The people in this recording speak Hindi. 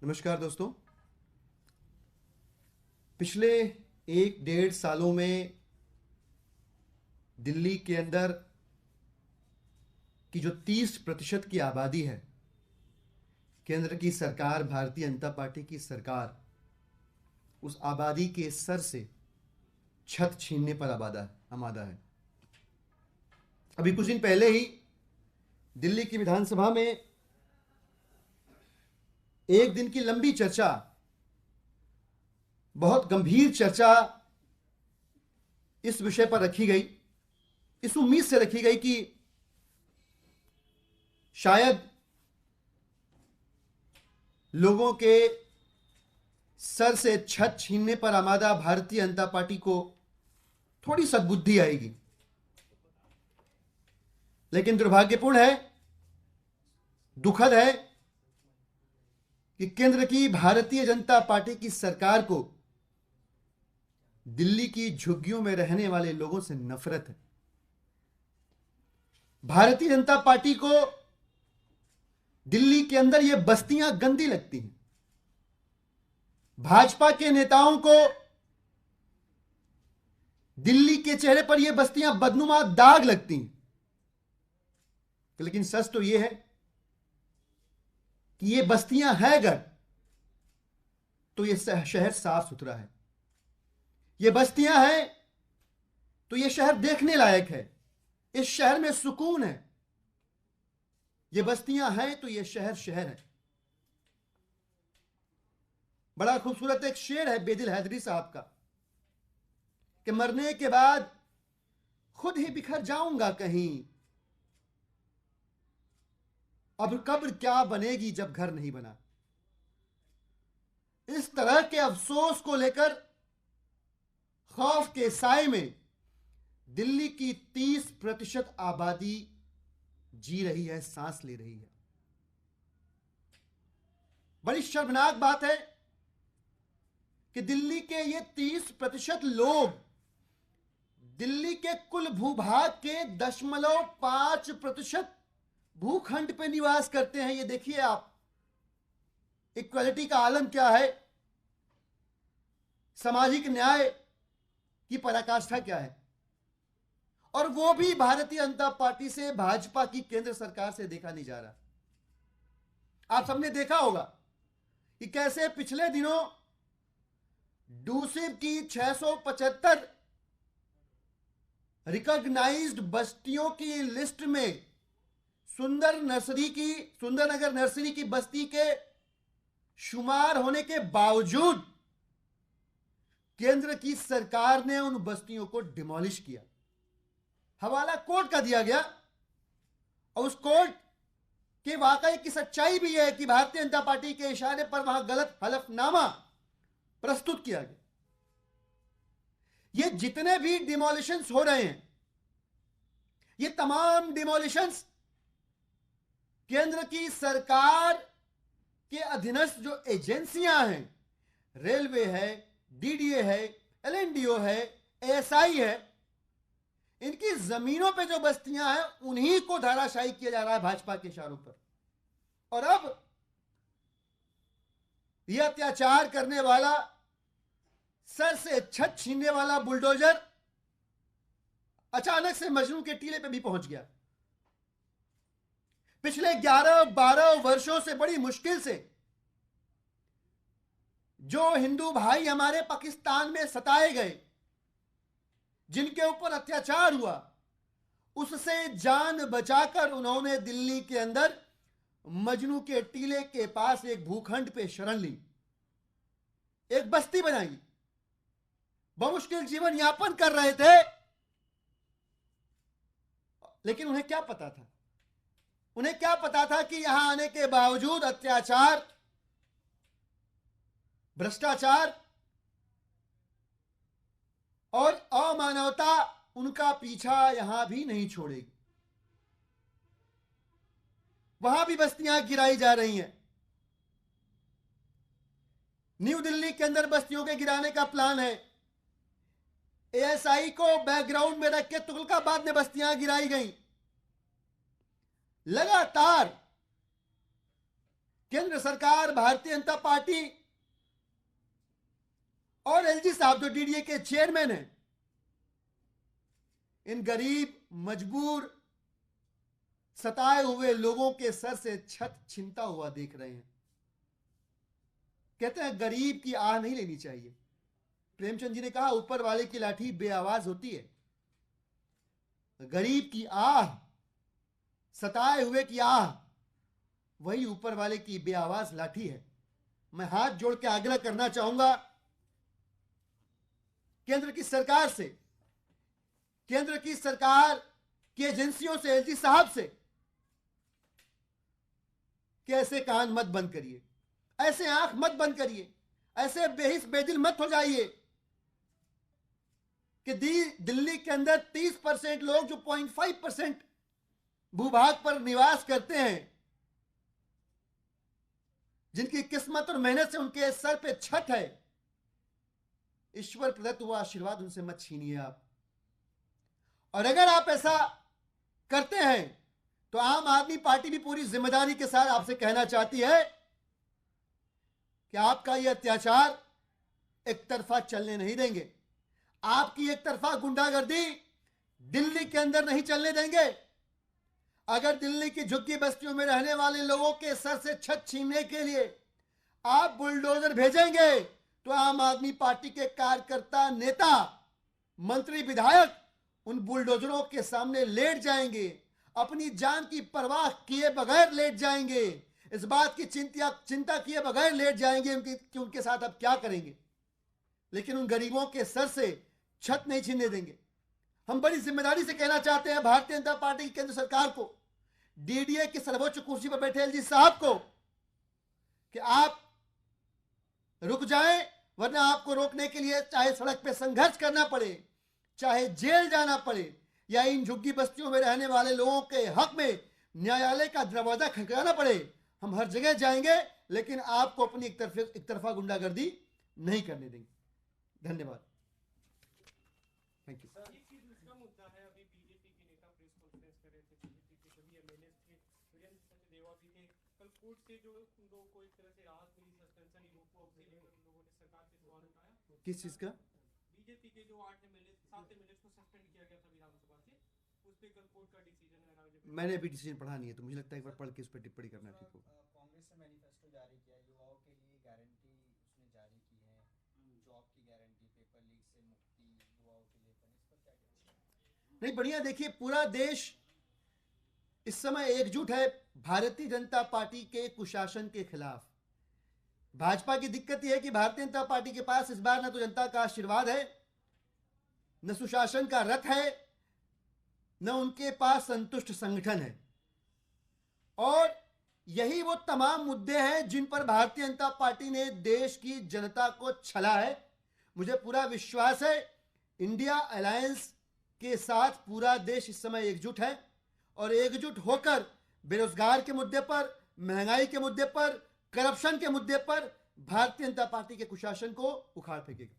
नमस्कार दोस्तों। पिछले 1-1.5 सालों में दिल्ली के अंदर की जो 30% की आबादी है, केंद्र की सरकार, भारतीय जनता पार्टी की सरकार उस आबादी के सर से छत छीनने पर आमादा है। अभी कुछ दिन पहले ही दिल्ली की विधानसभा में एक दिन की लंबी चर्चा, बहुत गंभीर चर्चा इस विषय पर रखी गई, इस उम्मीद से रखी गई कि शायद लोगों के सर से छत छीनने पर आमादा भारतीय जनता पार्टी को थोड़ी सद्बुद्धि आएगी। लेकिन दुर्भाग्यपूर्ण है, दुखद है कि केंद्र की भारतीय जनता पार्टी की सरकार को दिल्ली की झुग्गियों में रहने वाले लोगों से नफरत है। भारतीय जनता पार्टी को दिल्ली के अंदर ये बस्तियां गंदी लगती हैं। भाजपा के नेताओं को दिल्ली के चेहरे पर ये बस्तियां बदनुमा दाग लगती हैं। लेकिन सच तो यह है कि ये बस्तियां हैं अगर, तो ये शहर साफ सुथरा है। ये बस्तियां हैं तो ये शहर देखने लायक है। इस शहर में सुकून है। ये बस्तियां हैं तो ये शहर है। बड़ा खूबसूरत एक शेर है बेदिल हैदरी साहब का कि मरने के बाद खुद ही बिखर जाऊंगा कहीं, अब कब्र क्या बनेगी जब घर नहीं बना। इस तरह के अफसोस को लेकर खौफ के साए में दिल्ली की 30% आबादी जी रही है, सांस ले रही है। बड़ी शर्मनाक बात है कि दिल्ली के ये 30% लोग दिल्ली के कुल भूभाग के 0.5% भूखंड पे निवास करते हैं। ये देखिए आप, इक्वालिटी का आलम क्या है, सामाजिक न्याय की पराकाष्ठा क्या है। और वो भी भारतीय जनता पार्टी से, भाजपा की केंद्र सरकार से देखा नहीं जा रहा। आप सबने देखा होगा कि कैसे पिछले दिनों डूसिब की 675 रिकॉग्नाइज्ड बस्तियों की लिस्ट में सुंदरनगर नर्सरी की बस्ती के शुमार होने के बावजूद केंद्र की सरकार ने उन बस्तियों को डिमोलिश किया। हवाला कोर्ट का दिया गया और उस कोर्ट के वाकई की सच्चाई भी है कि भारतीय जनता पार्टी के इशारे पर वहां गलत हलफनामा प्रस्तुत किया गया। ये जितने भी डिमोलिशंस हो रहे हैं, ये तमाम डिमोलिशंस केंद्र की सरकार के अधीनस्थ जो एजेंसियां हैं, रेलवे है, डीडीए है, एलएनडीओ है, एएसआई है, इनकी जमीनों पे जो बस्तियां हैं उन्हीं को धाराशाही किया जा रहा है भाजपा के इशारों पर। और अब यह अत्याचार करने वाला, सर से छत छीनने वाला बुलडोजर अचानक से मजनू के टीले पे भी पहुंच गया। पिछले 11-12 वर्षों से बड़ी मुश्किल से जो हिंदू भाई हमारे पाकिस्तान में सताए गए, जिनके ऊपर अत्याचार हुआ, उससे जान बचाकर उन्होंने दिल्ली के अंदर मजनू के टीले के पास एक भूखंड पे शरण ली, एक बस्ती बनाई, बमुश्किल जीवन यापन कर रहे थे। लेकिन उन्हें क्या पता था, उन्हें क्या पता था कि यहां आने के बावजूद अत्याचार, भ्रष्टाचार और अमानवता उनका पीछा यहां भी नहीं छोड़ेगी। वहां भी बस्तियां गिराई जा रही हैं। न्यू दिल्ली के अंदर बस्तियों के गिराने का प्लान है। एएसआई को बैकग्राउंड में रख के तुगलकाबाद में बस्तियां गिराई गई। लगातार केंद्र सरकार, भारतीय जनता पार्टी और एलजी साहब जो डीडीए के चेयरमैन हैं, इन गरीब, मजबूर, सताए हुए लोगों के सर से छत छीनता हुआ देख रहे हैं। कहते हैं गरीब की आह नहीं लेनी चाहिए। प्रेमचंद जी ने कहा ऊपर वाले की लाठी बेआवाज होती है। गरीब की आह, सताए हुए की आह, वही ऊपर वाले की बेआवाज लाठी है। मैं हाथ जोड़ के आग्रह करना चाहूंगा केंद्र की सरकार से, केंद्र की सरकार की एजेंसियों से, एलजी साहब से, कि ऐसे कान मत बंद करिए, ऐसे आंख मत बंद करिए, ऐसे बेहिस बेदिल मत हो जाइए कि दिल्ली के अंदर 30% लोग जो 0.5% भूभाग पर निवास करते हैं, जिनकी किस्मत और मेहनत से उनके सर पे छत है, ईश्वर प्रदत्त हुआ आशीर्वाद उनसे मत छीनिए आप। और अगर आप ऐसा करते हैं तो आम आदमी पार्टी भी पूरी जिम्मेदारी के साथ आपसे कहना चाहती है कि आपका यह अत्याचार एक तरफा चलने नहीं देंगे। आपकी एक तरफा गुंडागर्दी दिल्ली के अंदर नहीं चलने देंगे। अगर दिल्ली की झुग्गी बस्तियों में रहने वाले लोगों के सर से छत छीनने के लिए आप बुलडोजर भेजेंगे तो आम आदमी पार्टी के कार्यकर्ता, नेता, मंत्री, विधायक उन बुलडोजरों के सामने लेट जाएंगे, अपनी जान की परवाह किए बगैर लेट जाएंगे, इस बात की चिंता किए बगैर लेट जाएंगे कि उनके साथ अब क्या करेंगे, लेकिन उन गरीबों के सर से छत नहीं छीनने देंगे। हम बड़ी जिम्मेदारी से कहना चाहते हैं भारतीय जनता पार्टी की केंद्र सरकार को, डीडीए की सर्वोच्च कुर्सी पर बैठे एलजी साहब को, कि आप रुक जाएं, वरना आपको रोकने के लिए चाहे सड़क पे संघर्ष करना पड़े, चाहे जेल जाना पड़े, या इन झुग्गी बस्तियों में रहने वाले लोगों के हक में न्यायालय का दरवाजा खटखटाना पड़े, हम हर जगह जाएंगे, लेकिन आपको अपनी एक तरफा गुंडागर्दी नहीं करने देंगे। धन्यवाद। Thank you. कोर्ट से जो उन लोगों को एक तरह से राहत मिली, सस्पेंशन उन लोगों ने सरकार से सवाल उठाया। किस चीज का? बीजेपी के जो 7 एमएलए को सस्पेंड किया गया था विधानसभा से, उस पे कल कोर्ट का डिसीजन है। मैंने अभी डिसीजन पढ़ा नहीं है, तो मुझे लगता है एक बार पढ़ के उस पर टिप्पणी करना ठीक होगा। कांग्रेस ने मैनिफेस्टो जारी किया, युवाओं के लिए गारंटी उसने जारी की है, जॉब की गारंटी, पेपर लीक से मुक्ति युवाओं के लिए, इस पर क्या कहना? नहीं, बढ़िया। देखिए, पूरा देश इस समय एकजुट है भारतीय जनता पार्टी के कुशासन के खिलाफ। भाजपा की दिक्कत यह है कि भारतीय जनता पार्टी के पास इस बार न तो जनता का आशीर्वाद है, न सुशासन का रथ है, न उनके पास संतुष्ट संगठन है। और यही वो तमाम मुद्दे हैं जिन पर भारतीय जनता पार्टी ने देश की जनता को छला है। मुझे पूरा विश्वास है इंडिया अलायंस के साथ पूरा देश इस समय एकजुट है, और एकजुट होकर बेरोजगार के मुद्दे पर, महंगाई के मुद्दे पर, करप्शन के मुद्दे पर भारतीय जनता पार्टी के कुशासन को उखाड़ फेंकेगा।